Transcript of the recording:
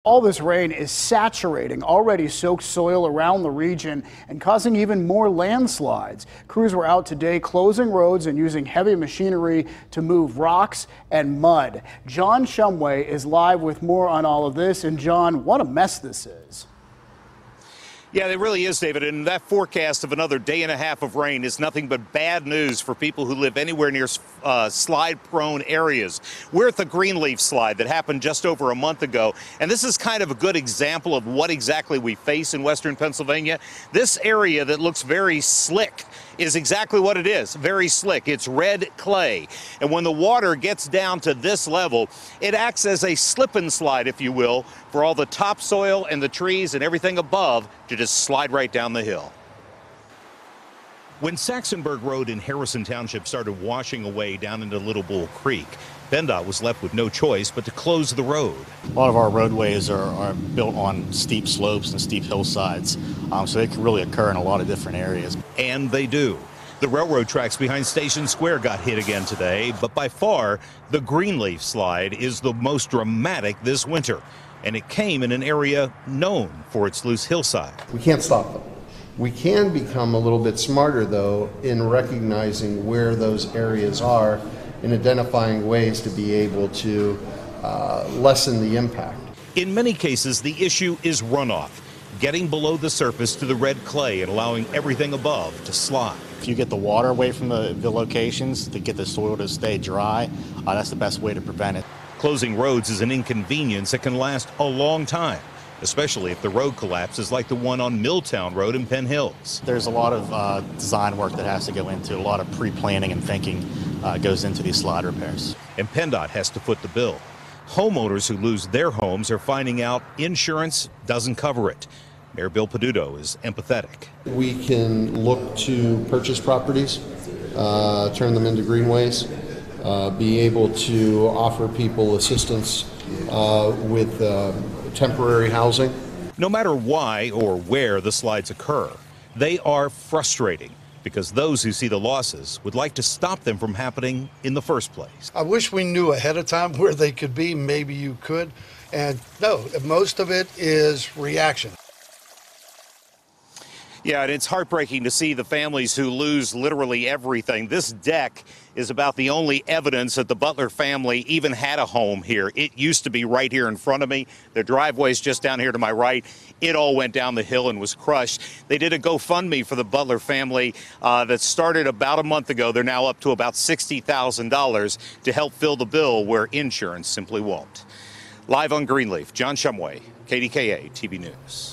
All this rain is saturating already soaked soil around the region and causing even more landslides. Crews were out today closing roads and using heavy machinery to move rocks and mud. John Shumway is live with more on all of this. And John, what a mess this is. Yeah, it really is, David, and that forecast of another day and a half of rain is nothing but bad news for people who live anywhere near slide-prone areas. We're at the Greenleaf slide that happened just over a month ago, and this is kind of a good example of what exactly we face in western Pennsylvania. This area that looks very slick is exactly what it is, very slick. It's red clay, and when the water gets down to this level, it acts as a slip and slide, if you will, for all the topsoil and the trees and everything above to just slide right down the hill. When Saxonburg Road in Harrison Township started washing away down into Little Bull Creek, PennDOT was left with no choice but to close the road. A lot of our roadways are built on steep slopes and steep hillsides, so they can really occur in a lot of different areas. And they do. The railroad tracks behind Station Square got hit again today, but by far, the Greenleaf slide is the most dramatic this winter. And it came in an area known for its loose hillside. We can't stop them. We can become a little bit smarter, though, in recognizing where those areas are and identifying ways to be able to lessen the impact. In many cases, the issue is runoff, getting below the surface to the red clay and allowing everything above to slide. If you get the water away from the locations to get the soil to stay dry, that's the best way to prevent it. Closing roads is an inconvenience that can last a long time, especially if the road collapses like the one on Milltown Road in Penn Hills. There's a lot of design work that has to go into, a lot of pre-planning and thinking goes into these slide repairs. And PennDOT has to foot the bill. Homeowners who lose their homes are finding out insurance doesn't cover it. Mayor Bill Peduto is empathetic. We can look to purchase properties, turn them into greenways, be able to offer people assistance with temporary housing. No matter why or where the slides occur, they are frustrating because those who see the losses would like to stop them from happening in the first place. I wish we knew ahead of time where they could be. Maybe you could. And no, most of it is reaction. Yeah, and it's heartbreaking to see the families who lose literally everything. This deck is about the only evidence that the Butler family even had a home here. It used to be right here in front of me. Their driveway's just down here to my right. It all went down the hill and was crushed. They did a GoFundMe for the Butler family that started about a month ago. They're now up to about $60,000 to help fill the bill where insurance simply won't. Live on Greenleaf, John Shumway, KDKA-TV News.